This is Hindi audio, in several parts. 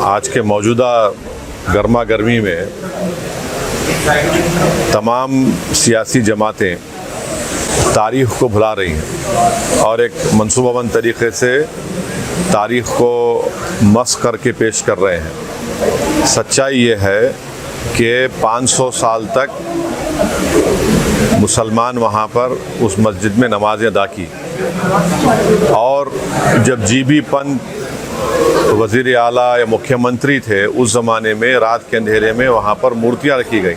आज के मौजूदा गर्मा गर्मी में तमाम सियासी जमातें तारीख़ को भुला रही हैं और एक मंसूबाबंद तरीक़े से तारीख़ को मस्ख़ करके पेश कर रहे हैं। सच्चाई ये है कि 500 साल तक मुसलमान वहाँ पर उस मस्जिद में नमाज़ें अदा की और जब जीबी पंत वज़ीर आला या मुख्यमंत्री थे उस ज़माने में रात के अंधेरे में वहाँ पर मूर्तियाँ रखी गई।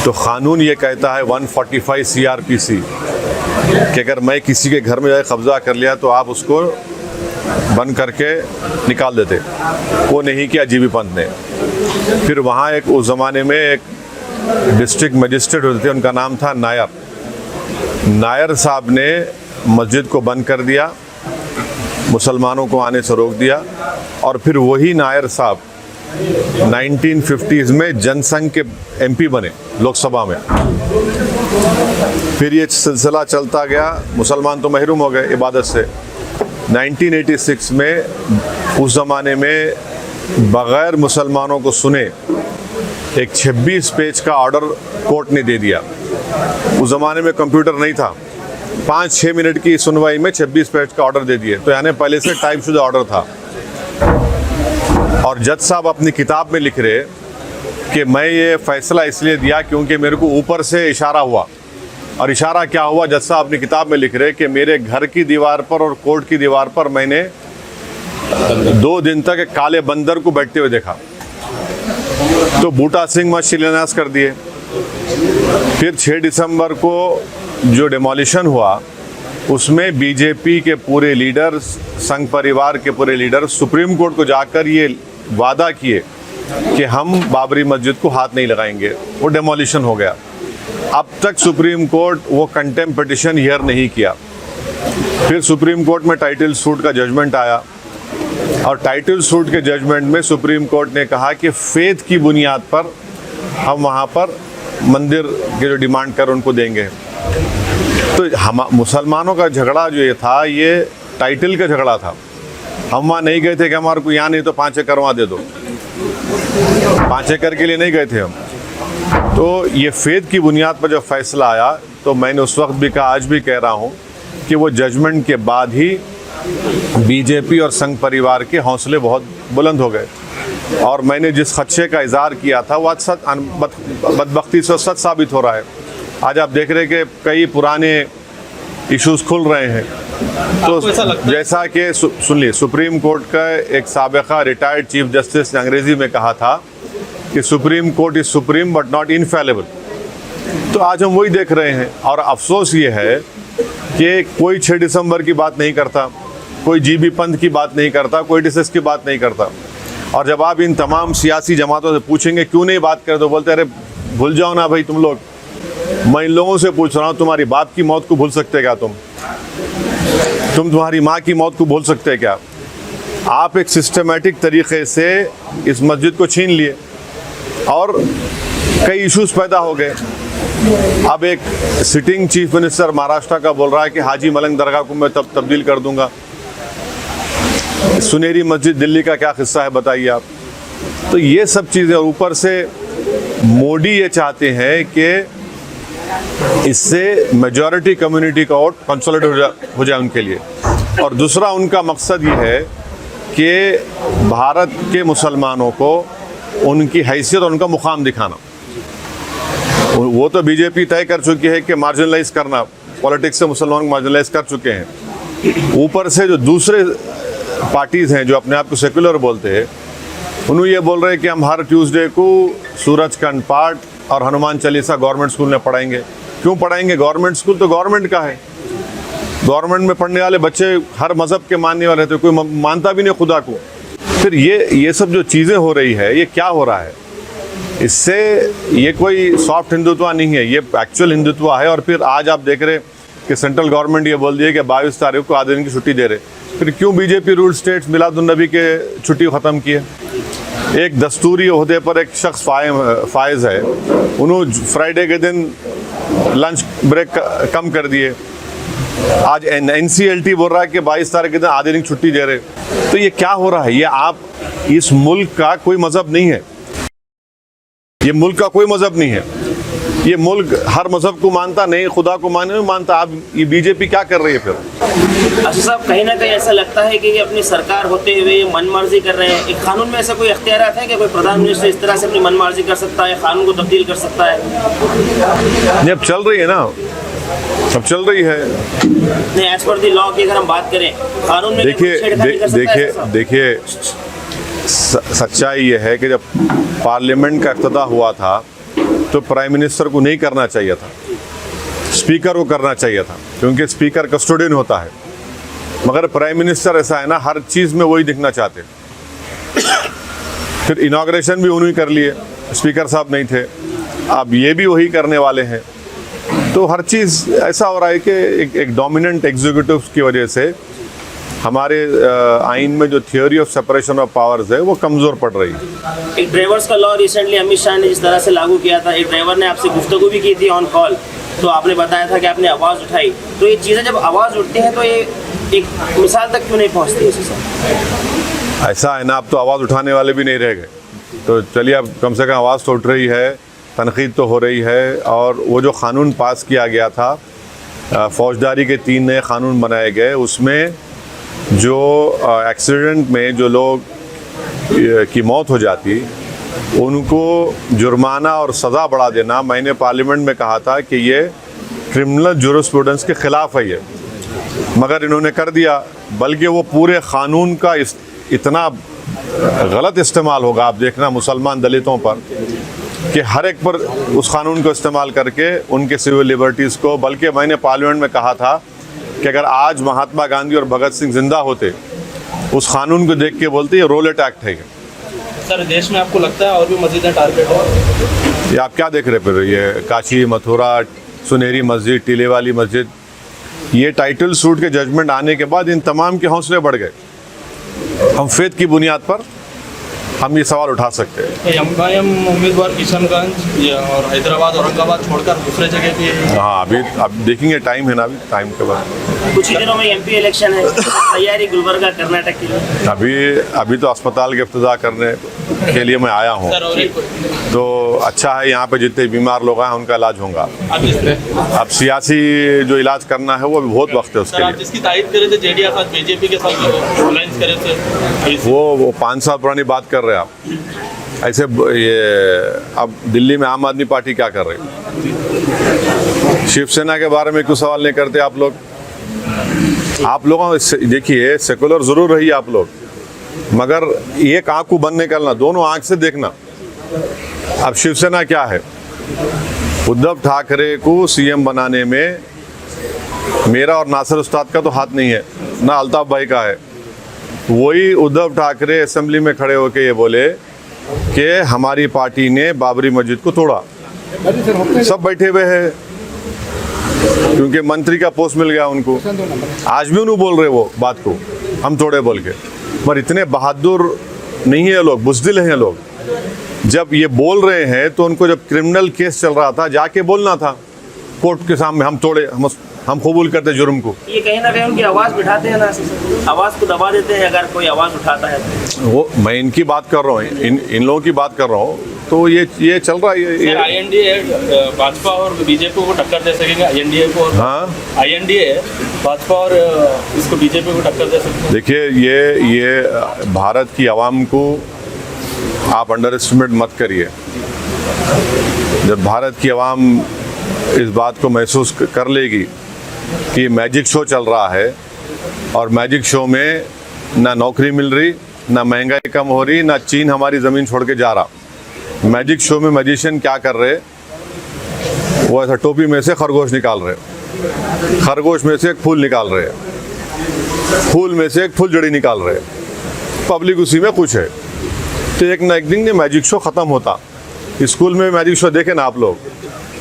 तो क़ानून ये कहता है 145 CRPC कि अगर मैं किसी के घर में जाकर कब्ज़ा कर लिया तो आप उसको बंद करके निकाल देते। वो नहीं किया जीबी पंत ने। फिर वहाँ एक उस ज़माने में एक डिस्ट्रिक्ट मजिस्ट्रेट होते थे, उनका नाम था नायर साहब ने मस्जिद को बंद कर दिया, मुसलमानों को आने से रोक दिया और फिर वही नायर साहब 1950s में जनसंघ के MP बने लोकसभा में। फिर ये सिलसिला चलता गया, मुसलमान तो महरूम हो गए इबादत से। 1986 में उस ज़माने में बग़ैर मुसलमानों को सुने एक 26 पेज का ऑर्डर कोर्ट ने दे दिया। उस ज़माने में कंप्यूटर नहीं था, 5-6 मिनट की सुनवाई में 26 पेज का ऑर्डर दे दिए। तो यानी पहले से टाइपशुदा ऑर्डर था। और जज साहब अपनी किताब में लिख रहे कि मैं ये फ़ैसला इसलिए दिया क्योंकि मेरे को ऊपर से इशारा हुआ। और इशारा क्या हुआ? जज साहब अपनी किताब में लिख रहे कि मेरे घर की दीवार पर और कोर्ट की दीवार पर मैंने 2 दिन तक एक काले बंदर को बैठते हुए देखा। तो बूटा सिंह मस्जिद शिलान्यास कर दिए। फिर 6 दिसंबर को जो डिमोलिशन हुआ उसमें बीजेपी के पूरे लीडर, संघ परिवार के पूरे लीडर सुप्रीम कोर्ट को जाकर ये वादा किए कि हम बाबरी मस्जिद को हाथ नहीं लगाएंगे। वो डिमोलिशन हो गया। अब तक सुप्रीम कोर्ट वो कंटेम्प्ट पिटिशन हियर नहीं किया। फिर सुप्रीम कोर्ट में टाइटल सूट का जजमेंट आया और टाइटल सूट के जजमेंट में सुप्रीम कोर्ट ने कहा कि फेथ की बुनियाद पर हम वहाँ पर मंदिर के जो डिमांड कर उनको देंगे। तो हम मुसलमानों का झगड़ा जो ये था, ये टाइटल का झगड़ा था। हम वहाँ नहीं गए थे कि हमारे को यहाँ नहीं तो 5 एकड़ वहाँ दे दो। 5 एकड़ के लिए नहीं गए थे हम। तो ये फेथ की बुनियाद पर जब फैसला आया तो मैंने उस वक्त भी कहा, आज भी कह रहा हूँ कि वो जजमेंट के बाद ही बीजेपी और संघ परिवार के हौसले बहुत बुलंद हो गए। और मैंने जिस खदशे का इज़हार किया था वो आज बदबख्ती से सच साबित हो रहा है। आज आप देख रहे हैं कि कई पुराने इश्यूज़ खुल रहे हैं। तो जैसा कि सुनिए, सुप्रीम कोर्ट का एक साबिक़ा रिटायर्ड चीफ जस्टिस ने अंग्रेज़ी में कहा था कि supreme court is supreme but not infallible. तो आज हम वही देख रहे हैं। और अफसोस ये है कि कोई 6 दिसंबर की बात नहीं करता, कोई जीबी पंत की बात नहीं करता, कोई डिसेस की बात नहीं करता। और जब आप इन तमाम सियासी जमातों से पूछेंगे क्यों नहीं बात करते, तो बोलते अरे भूल जाओ ना भाई तुम लोग। मैं इन लोगों से पूछ रहा हूँ, तुम्हारी बाप की मौत को भूल सकते क्या? तुम तुम्हारी माँ की मौत को भूल सकते क्या? आप एक सिस्टमेटिक तरीक़े से इस मस्जिद को छीन लिए और कई इश्यूज़ पैदा हो गए। अब एक सिटिंग चीफ मिनिस्टर महाराष्ट्र का बोल रहा है कि हाजी मलंग दरगाह को मैं तब्दील कर दूंगा। सुनेरी मस्जिद दिल्ली का क्या किस्सा है बताइए आप। तो ये सब चीज़ें, ऊपर से मोदी ये चाहते हैं कि इससे मेजॉरिटी कम्युनिटी का वोट कंसोलिडेट हो जाए उनके लिए। और दूसरा उनका मकसद ये है कि भारत के मुसलमानों को उनकी हैसियत और उनका मुकाम दिखाना। वो तो बीजेपी तय कर चुकी है कि मार्जिनलाइज करना, पॉलिटिक्स से मुसलमान को मार्जिनलाइज कर चुके हैं। ऊपर से जो दूसरे पार्टीज़ हैं जो अपने आप को सेकुलर बोलते हैं, उन्होंने ये बोल रहे हैं कि हम हर ट्यूसडे को सूरजकांड पाठ और हनुमान चालीसा गवर्नमेंट स्कूल में पढ़ाएंगे। क्यों पढ़ाएंगे? गवर्नमेंट स्कूल तो गवर्नमेंट का है। गवर्नमेंट में पढ़ने वाले बच्चे हर मज़हब के मानने वाले थे, कोई मानता भी नहीं खुदा को। फिर ये सब जो चीज़ें हो रही है, ये क्या हो रहा है? इससे ये कोई सॉफ्ट हिंदुत्व नहीं है, ये एक्चुअल हिंदुत्व है। और फिर आज आप देख रहे कि सेंट्रल गवर्नमेंट ये बोल दिए कि 22 तारीख को आधे दिन की छुट्टी दे रहे। फिर क्यों बीजेपी रूल स्टेट्स मिलादुन्नबी के छुट्टी ख़त्म की है? एक दस्तूरी ओहदे पर एक शख्स फायज़ है, उन्होंने फ्राइडे के दिन लंच ब्रेक कम कर दिए। आज NCLT बोल रहा है कि 22 तारीख के दिन आधे दिन छुट्टी दे रहे। तो ये क्या हो रहा है? ये आप इस मुल्क का कोई मजहब नहीं है, ये मुल्क का कोई मजहब नहीं है। ये मुल्क हर मजहब को मानता नहीं, खुदा को नहीं मानता। आप ये बीजेपी क्या कर रही है फिर? अच्छा साहब, कहीं ना कहीं ऐसा लगता है कि ये अपनी सरकार होते हुए ये मनमर्जी कर रहे हैं। एक कानून में ऐसा कोई इख्तियारात है कि कोई प्रधान मिनिस्टर इस तरह से अपनी मनमर्जी कर सकता है, कानून को तब्दील कर सकता है? ये अब चल रही है ना, अब चल रही है। नहीं, एज पर दी लॉ की अगर हम बात करें, कानून में देखिए सच्चाई ये है कि जब पार्लियामेंट का इफ्तिताह हुआ था तो प्राइम मिनिस्टर को नहीं करना चाहिए था, स्पीकर को करना चाहिए था, क्योंकि स्पीकर कस्टोडियन होता है। मगर प्राइम मिनिस्टर ऐसा है ना, हर चीज़ में वही दिखना चाहते। फिर इनॉग्रेशन भी उन्होंने कर लिए, स्पीकर साहब नहीं थे, अब ये भी वही करने वाले हैं। तो हर चीज़ ऐसा हो रहा है कि एक डोमिनेंट एग्जीक्यूटिव की वजह से हमारे आइन में जो theory of separation of powers है वो कमज़ोर पड़ रही है। एक ड्राइवर्स का लॉ रिसेंटली अमित शाह ने जिस तरह से लागू किया था, एक ड्राइवर ने आपसे गुफ्तगू भी की थी ऑन कॉल, तो आपने बताया था कि आपने आवाज़ उठाई। तो ये चीज़ें जब आवाज़ उठती हैं तो ये एक मिसाल तक क्यों नहीं पहुँचती है? ऐसा है ना, अब तो आवाज़ उठाने वाले भी नहीं रह गए। तो चलिए, अब कम से कम आवाज़ तो उठ रही है, तनकीद तो हो रही है। और वो जो क़ानून पास किया गया था, फौजदारी के 3 नए क़ानून बनाए गए, उसमें जो एक्सीडेंट में जो लोग की मौत हो जाती उनको जुर्माना और सज़ा बढ़ा देना, मैंने पार्लियामेंट में कहा था कि ये क्रिमिनल जूरिस्प्रूडेंस के ख़िलाफ़ है ये, मगर इन्होंने कर दिया। बल्कि वो पूरे क़ानून का इतना गलत इस्तेमाल होगा, आप देखना मुसलमान दलितों पर, कि हर एक पर उस क़ानून को इस्तेमाल करके उनके सिविल लिबर्टीज़ को। बल्कि मैंने पार्लियामेंट में कहा था कि अगर आज महात्मा गांधी और भगत सिंह जिंदा होते, उस कानून को देख के बोलते ये रोलेट एक्ट है। सर, देश में आपको लगता है और भी मस्जिदें टारगेट हो? ये आप क्या देख रहे फिर? ये काशी, मथुरा, सुनहरी मस्जिद, टीले वाली मस्जिद, ये टाइटल सूट के जजमेंट आने के बाद इन तमाम के हौसले बढ़ गए। हम फेथ की बुनियाद पर हम ये सवाल उठा सकते हैं। एमआईएम उम्मीदवार किशनगंज और हैदराबाद, औरंगाबाद छोड़कर दूसरे जगह भी? हाँ, अभी अब देखेंगे, टाइम है ना, अभी टाइम के बाद कुछ ही दिनों में एमपी इलेक्शन है, तैयारी गुलबर्गा कर्नाटक के लिए? अभी तो अस्पताल के इफ्तिताह करने के लिए मैं आया हूँ। तो अच्छा है, यहाँ पे जितने बीमार लोग हैं उनका इलाज होगा। अब सियासी जो इलाज करना है वो अभी बहुत वक्त है उसके लिए। जिसकी तारीफ करे थे जेडीएस आज बीजेपी के साथ अलायंस करे थे, वो 5 साल पुरानी बात कर रहे हैं आप। ऐसे ये अब दिल्ली में आम आदमी पार्टी क्या कर रही है? शिवसेना के बारे में क्यों सवाल नहीं करते आप लोग? आप लोगों देखिए, सेकुलर जरूर रही आप लोग, मगर एक आंख को बंद नहीं करना, दोनों आंख से देखना। अब शिवसेना क्या है? उद्धव ठाकरे को सीएम बनाने में मेरा और नासिर उस्ताद का तो हाथ नहीं है, ना अल्ताफ भाई का है। वही उद्धव ठाकरे असेंबली में खड़े होकर ये बोले कि हमारी पार्टी ने बाबरी मस्जिद को तोड़ा। सब बैठे हुए हैं क्योंकि मंत्री का पोस्ट मिल गया उनको। आज भी उन्होंने बोल रहे वो बात को, हम तोड़े बोल के। पर इतने बहादुर नहीं है लोग, बुज़दिल हैं लोग। जब ये बोल रहे हैं तो उनको, जब क्रिमिनल केस चल रहा था, जाके बोलना था कोर्ट के सामने, हम तोड़े, हम कबूल करते जुर्म को। ये कहीं ना कहीं उनकी आवाज़ बिठाते हैं ना, आवाज़ को दबा देते हैं अगर कोई आवाज़ उठाता है तो। वो मैं इनकी बात कर रहा हूँ, इन लोगों की बात कर रहा हूँ। तो ये चल रहा है। ये आईएनडीए भाजपा और बीजेपी को टक्कर दे सकेंगे? आईएनडीए को? हाँ, आईएनडीए भाजपा और इसको बीजेपी को टक्कर दे सकेंगे? देखिए, ये भारत की आवाम को आप अंडर एस्टिमेट मत करिए। जब भारत की आवाम इस बात को महसूस कर लेगी कि मैजिक शो चल रहा है और मैजिक शो में ना नौकरी मिल रही, ना महंगाई कम हो रही, ना चीन हमारी ज़मीन छोड़ के जा रहा। मैजिक शो में मैजिशियन क्या कर रहे? वो ऐसा टोपी में से खरगोश निकाल रहे, खरगोश में से एक फूल निकाल रहे, फूल में से एक फुलझड़ी निकाल रहे। पब्लिक उसी में खुश है। तो एक ना एक दिन ये मैजिक शो ख़त्म होता। स्कूल में मैजिक शो देखे ना आप लोग,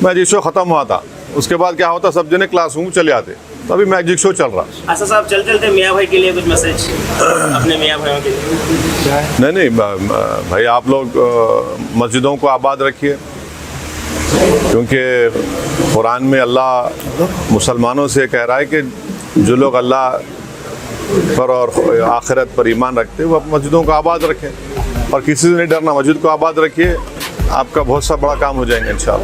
मैजिक शो ख़त्म हुआ था, उसके बाद क्या होता, सब जने क्लासरूम चले आते। तो अभी मैजिक शो चल रहा। अच्छा साहब, चलते मियाँ भाई के लिए कुछ मैसेज अपने मियाँ भाइयों के लिए? नहीं भाई, आप लोग मस्जिदों को आबाद रखिए, क्योंकि कुरान में अल्लाह मुसलमानों से कह रहा है कि जो लोग अल्लाह पर और आखिरत पर ईमान रखते हैं वो मस्जिदों को आबाद रखें। और किसी से नहीं डरना। मस्जिद को आबाद रखिए, आपका बहुत सा बड़ा काम हो जाएगा इंशाल्लाह।